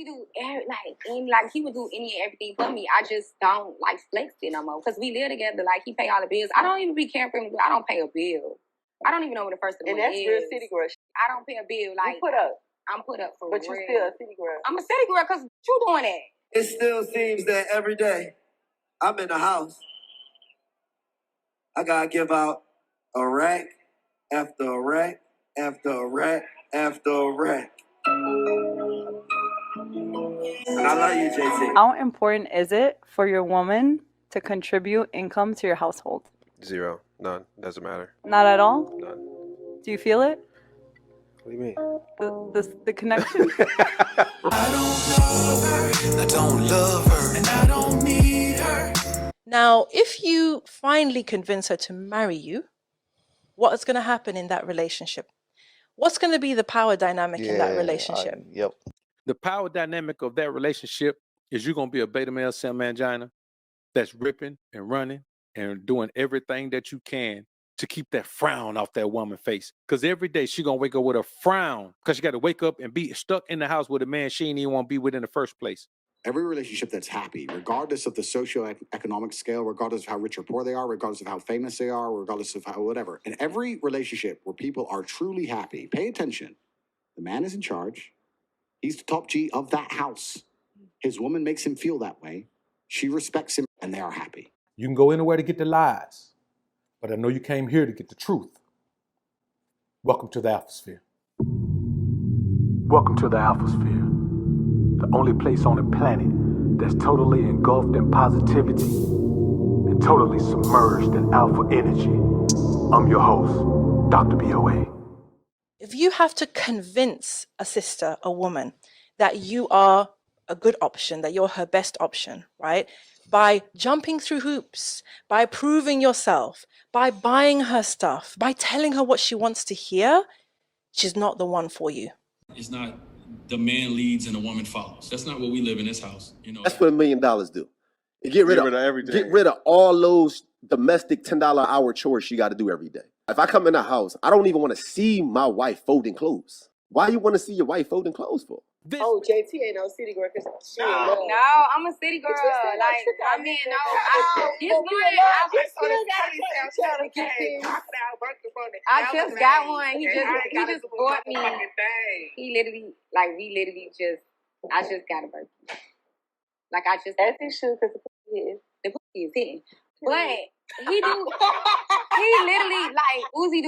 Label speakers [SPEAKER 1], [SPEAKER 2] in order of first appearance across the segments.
[SPEAKER 1] do he would do any and everything for me. I just don't like flex it no more because we live together. Like he pay all the bills. I don't even be caring for him. I don't pay a bill. I don't even know what the first of the month is.
[SPEAKER 2] And that's real city girl.
[SPEAKER 1] I don't pay a bill. Like
[SPEAKER 2] you put up.
[SPEAKER 1] I'm put up for
[SPEAKER 2] but
[SPEAKER 1] real.
[SPEAKER 2] But you still a city girl.
[SPEAKER 1] I'm a city girl because you doing that.
[SPEAKER 3] It still seems that every day I'm in the house, I gotta give out a rack after a rack after a rack after a rack. And I love you, JT.
[SPEAKER 4] How important is it for your woman to contribute income to your household?
[SPEAKER 5] 0. None. Doesn't matter.
[SPEAKER 4] Not at all?
[SPEAKER 5] None.
[SPEAKER 4] Do you feel it?
[SPEAKER 5] What do you mean?
[SPEAKER 4] The connection?
[SPEAKER 6] I don't love her, I don't love her, and I don't need her.
[SPEAKER 7] Now, if you finally convince her to marry you, what is going to happen in that relationship? What's going to be the power dynamic in that relationship?
[SPEAKER 8] Yep.
[SPEAKER 9] The power dynamic of that relationship is you're going to be a beta male mangina that's ripping and running and doing everything that you can to keep that frown off that woman's face. Because every day she's going to wake up with a frown because she got to wake up and be stuck in the house with a man she didn't even want to be with in the first place.
[SPEAKER 10] Every relationship that's happy, regardless of the socioeconomic scale, regardless of how rich or poor they are, regardless of how famous they are, regardless of how whatever, in every relationship where people are truly happy, pay attention. The man is in charge. He's the top G of that house. His woman makes him feel that way. She respects him, and they are happy.
[SPEAKER 11] You can go anywhere to get the lies, but I know you came here to get the truth. Welcome to the Alphasphere. Welcome to the Alphasphere, the only place on the planet that's totally engulfed in positivity and totally submerged in alpha energy. I'm your host, Dr. BOA.
[SPEAKER 7] If you have to convince a sister, a woman, that you are a good option, that you're her best option, right? By jumping through hoops, by proving yourself, by buying her stuff, by telling her what she wants to hear, she's not the one for you.
[SPEAKER 12] It's not the man leads and the woman follows. That's not what we live in this house. You know.
[SPEAKER 8] That's what $1 million do. Get rid of everything. Get rid of all those domestic $10 an hour chores she got to do every day. If I come in the house, I don't even want to see my wife folding clothes. Why you want to see your wife folding clothes for?
[SPEAKER 2] Oh, JT ain't no city girl because she ain't love.
[SPEAKER 1] No, I'm a city girl. Like, I mean, no, I just got one. He just bought me. He literally, I just got a birthday. Like, I just.
[SPEAKER 2] As he should, because
[SPEAKER 1] the pussy is hitting. But he literally, like, Uzi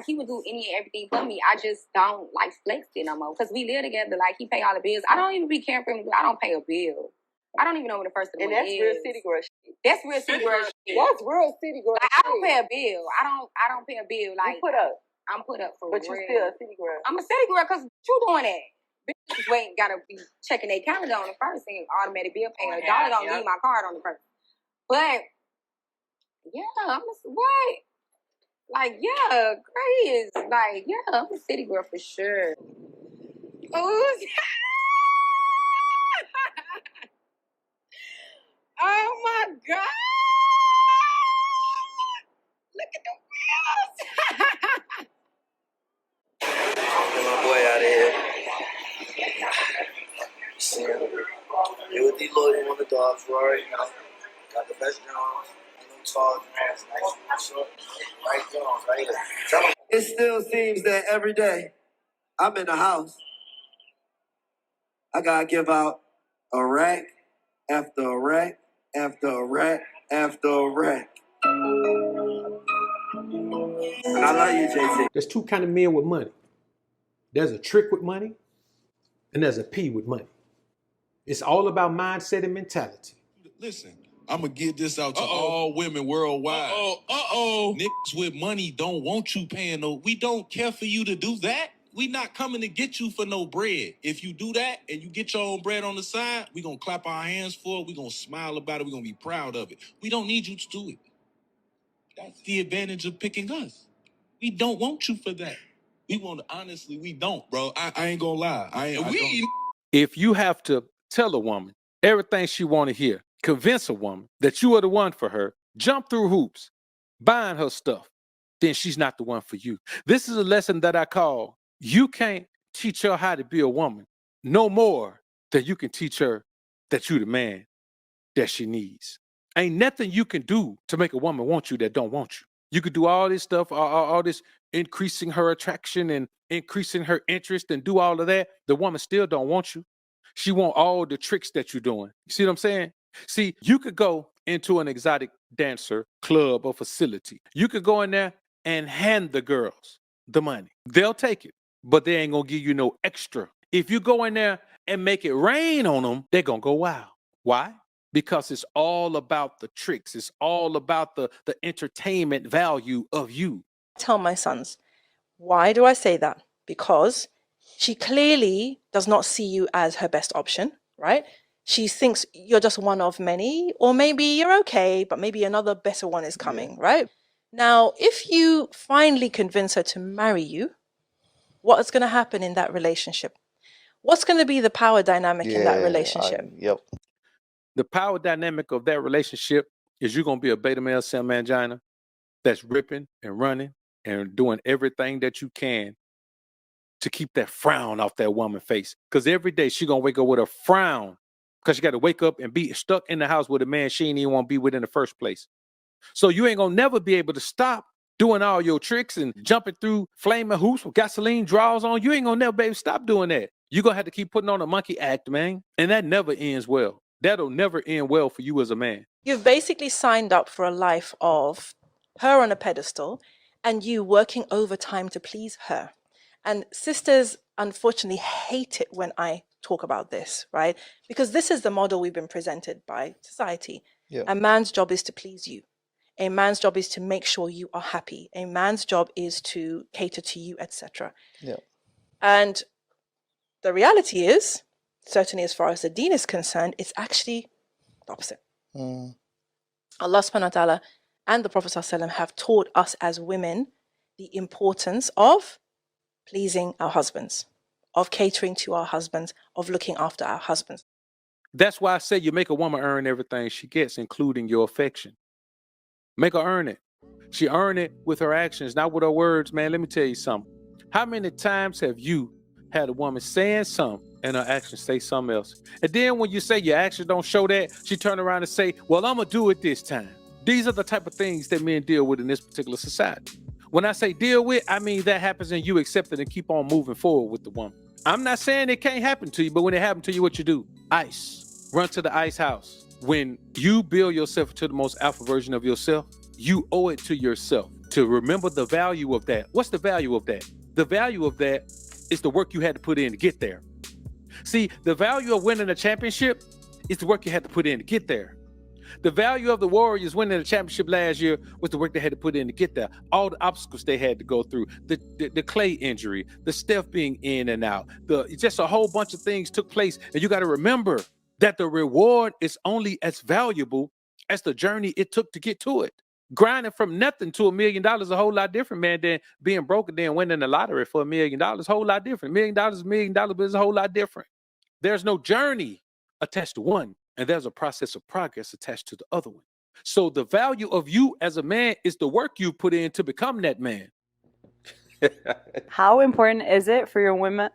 [SPEAKER 1] he would do any and everything for me. I just don't, like, flex it no more. Because we live together, like, he pay all the bills. I don't even be caring for him. I don't pay a bill. I don't even know what the first of the month is.
[SPEAKER 2] And that's real city girl shit.
[SPEAKER 1] That's real city girl shit.
[SPEAKER 2] That's real city girl
[SPEAKER 1] shit. I don't pay a bill. I don't pay a bill. Like,
[SPEAKER 2] you put up.
[SPEAKER 1] I'm put up for
[SPEAKER 2] but
[SPEAKER 1] real.
[SPEAKER 2] But you still a city girl.
[SPEAKER 1] I'm a city girl because you doing that. Bitches ain't gotta be checking their calendar on the first and automatic bill paying. A dollar don't leave my card on the first. But yeah, I'm a what? Like, yeah, Grace. Like, yeah, I'm a city girl for sure. Oh, oh my God. Look at the wheels.
[SPEAKER 3] Get my boy out of here. See him. You with D-Lloyd on the dog floor, you know. Got the best Jones. Tall, nice, short, right Jones, right there. It still seems that every day I'm in the house, I gotta give out a rack after a rack after a rack after a rack. And I love you, JT.
[SPEAKER 11] There's two kind of men with money. There's a trick with money, and there's a P with money. It's all about mindset and mentality.
[SPEAKER 12] Listen, I'm going to get this out to all women worldwide. Niggas with money don't want you paying no. We don't care for you to do that. We not coming to get you for no bread. If you do that and you get your own bread on the side, we going to clap our hands for it. We going to smile about it. We going to be proud of it. We don't need you to do it. That's the advantage of picking us. We don't want you for that. We want to, honestly, we don't, bro. I ain't going to lie.
[SPEAKER 9] If you have to tell a woman everything she want to hear, convince a woman that you are the one for her, jump through hoops, buying her stuff, then she's not the one for you. This is a lesson that I call, you can't teach her how to be a woman, no more than you can teach her that you the man that she needs. Ain't nothing you can do to make a woman want you that don't want you. You could do all this stuff, all this increasing her attraction and increasing her interest and do all of that. The woman still don't want you. She want all the tricks that you're doing. You see what I'm saying? See, you could go into an exotic dancer club or facility. You could go in there and hand the girls the money. They'll take it, but they ain't gonna give you no extra. If you go in there and make it rain on them, they're gonna go wild. Why? Because it's all about the tricks. It's all about the entertainment value of you.
[SPEAKER 7] Tell my sons, why do I say that? Because she clearly does not see you as her best option, right? She thinks you're just one of many, or maybe you're okay, but maybe another better one is coming, right? Now, if you finally convince her to marry you, what's going to happen in that relationship? What's going to be the power dynamic in that relationship?
[SPEAKER 9] The power dynamic of that relationship is you're going to be a beta male sim mangina that's ripping and running and doing everything that you can to keep that frown off that woman's face. Because every day she's going to wake up with a frown because she got to wake up and be stuck in the house with a man she ain't even want to be with in the first place. So you ain't going to never be able to stop doing all your tricks and jumping through flaming hoops with gasoline draws on. You ain't going to never be able to stop doing that. You're going to have to keep putting on a monkey act, man. And that never ends well. That'll never end well for you as a man.
[SPEAKER 7] You've basically signed up for a life of her on a pedestal and you working overtime to please her. And sisters, unfortunately, hate it when I talk about this, right? Because this is the model we've been presented by society. A man's job is to please you. A man's job is to make sure you are happy. A man's job is to cater to you, etc. And the reality is, certainly as far as the deen is concerned, it's actually the opposite. Allah subhanahu wa ta'ala and the Prophet ﷺ have taught us as women the importance of pleasing our husbands, of catering to our husbands, of looking after our husbands.
[SPEAKER 9] That's why I say you make a woman earn everything she gets, including your affection. Make her earn it. She earn it with her actions, not with her words, man. Let me tell you something. How many times have you had a woman saying something and her actions say something else? And then when you say your actions don't show that, she turn around and say, well, I'm going to do it this time. These are the type of things that men deal with in this particular society. When I say deal with, I mean that happens and you accept it and keep on moving forward with the woman. I'm not saying it can't happen to you, but when it happens to you, what you do? Ice. Run to the ice house. When you build yourself to the most alpha version of yourself, you owe it to yourself to remember the value of that. What's the value of that? The value of that is the work you had to put in to get there. See, the value of winning a championship is the work you had to put in to get there. The value of the Warriors winning the championship last year was the work they had to put in to get there. All the obstacles they had to go through, the Clay injury, the Steph being in and out, just a whole bunch of things took place. And you got to remember that the reward is only as valuable as the journey it took to get to it. Grinding from nothing to $1 million is a whole lot different, man, than being broke and then winning the lottery for $1 million. A whole lot different. $1 million is $1 million, but it's a whole lot different. There's no journey attached to one, and there's a process of progress attached to the other one. So the value of you as a man is the work you put in to become that man.
[SPEAKER 4] How important is it for your women?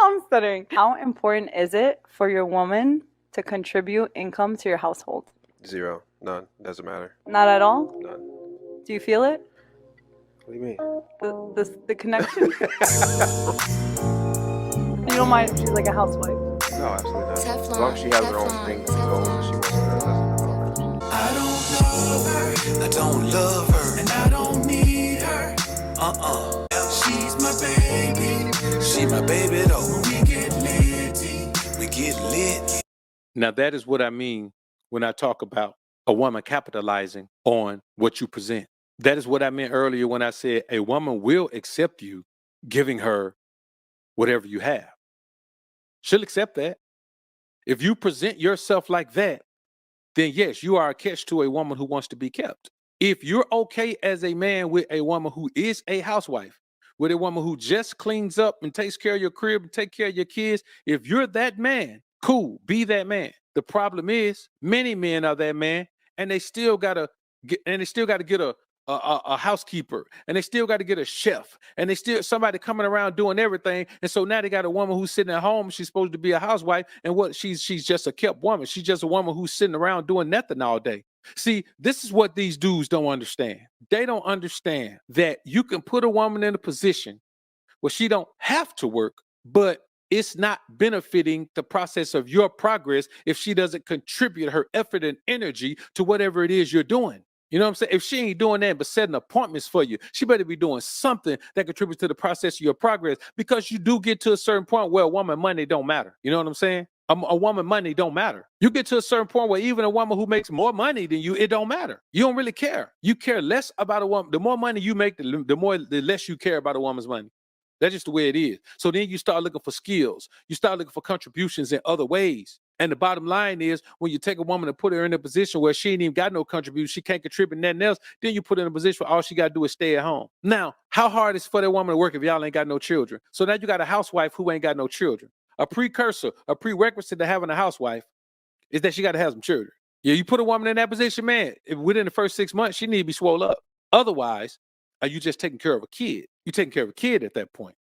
[SPEAKER 4] I'm stuttering. How important is it for your woman to contribute income to your household?
[SPEAKER 5] 0. None. Doesn't matter.
[SPEAKER 4] Not at all?
[SPEAKER 5] None.
[SPEAKER 4] Do you feel it?
[SPEAKER 5] What do you mean?
[SPEAKER 4] The connection? You don't mind if she's like a housewife?
[SPEAKER 5] No, absolutely not. As long as she has her own thing to go and she wants to do it, doesn't matter.
[SPEAKER 6] I don't love her, I don't love her, and I don't need her. She's my baby, she my baby though. We get lit, we get lit.
[SPEAKER 9] Now that is what I mean when I talk about a woman capitalizing on what you present. That is what I meant earlier when I said a woman will accept you giving her whatever you have. She'll accept that. If you present yourself like that, then yes, you are a catch to a woman who wants to be kept. If you're okay as a man with a woman who is a housewife, with a woman who just cleans up and takes care of your crib and take care of your kids, if you're that man, cool, be that man. The problem is many men are that man and they still gotta get a a housekeeper, and they still got to get a chef, and they still somebody coming around doing everything. And so now they got a woman who's sitting at home. She's supposed to be a housewife, and what she's just a kept woman. She's just a woman who's sitting around doing nothing all day. See, this is what these dudes don't understand. They don't understand that you can put a woman in a position where she don't have to work, but it's not benefiting the process of your progress if she doesn't contribute her effort and energy to whatever it is you're doing. You know what I'm saying? If she ain't doing that but setting appointments for you, she better be doing something that contributes to the process of your progress, because you do get to a certain point where a woman money don't matter. You know what I'm saying? A woman money don't matter. You get to a certain point where even a woman who makes more money than you, it don't matter. You don't really care. You care less about a woman. The more money you make, the less you care about a woman's money. That's just the way it is. So then you start looking for skills. You start looking for contributions in other ways. And the bottom line is, when you take a woman and put her in a position where she ain't even got no contribution, she can't contribute nothing else, then you put her in a position where all she got to do is stay at home. Now, how hard is it for that woman to work if y'all ain't got no children? So now you got a housewife who ain't got no children. A prerequisite to having a housewife is that she got to have some children. Yeah, you put a woman in that position, man, within the first 6 months, she need to be swole up. Otherwise, are you just taking care of a kid? You're taking care of a kid at that point.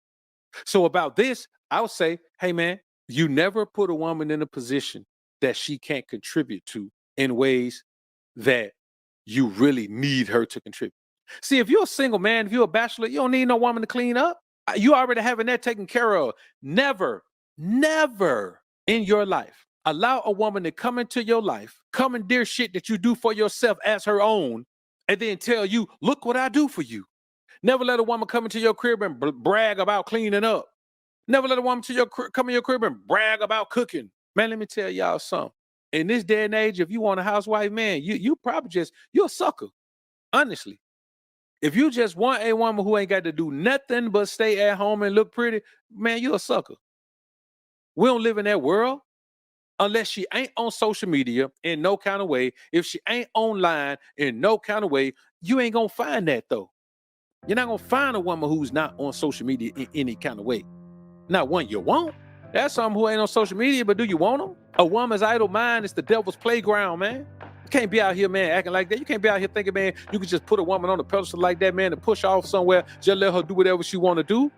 [SPEAKER 9] So about this, I would say, hey, man, you never put a woman in a position that she can't contribute to in ways that you really need her to contribute. See, if you're a single man, if you're a bachelor, you don't need no woman to clean up. You already having that taken care of. Never in your life allow a woman to come into your life, commandeer shit that you do for yourself as her own, and then tell you, look what I do for you. Never let a woman come into your crib and brag about cleaning up. Never let a woman come in your crib and brag about cooking. Man, let me tell y'all something. In this day and age, if you want a housewife, man, you probably you're a sucker. Honestly. If you just want a woman who ain't got to do nothing but stay at home and look pretty, man, you're a sucker. We don't live in that world unless she ain't on social media in no kind of way. If she ain't online in no kind of way, you ain't going to find that, though. You're not going to find a woman who's not on social media in any kind of way. Not one you want. That's someone who ain't on social media, but do you want them? A woman's idle mind is the devil's playground, man. You can't be out here, man, acting like that. You can't be out here thinking, man, you can just put a woman on a pedestal like that, man, and push off somewhere, just let her do whatever she want to do.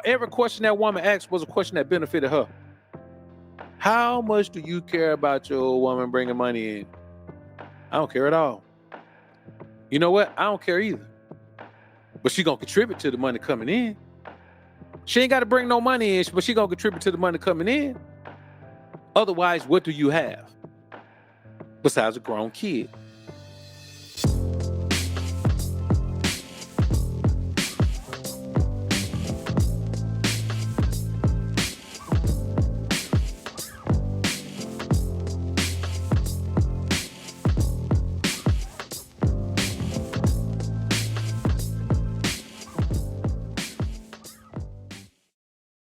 [SPEAKER 9] Every question that woman asked was a question that benefited her. How much do you care about your woman bringing money in? I don't care at all. You know what? I don't care either. But she gonna contribute to the money coming in. She ain't got to bring no money in, but she gonna contribute to the money coming in. Otherwise, what do you have besides a grown kid?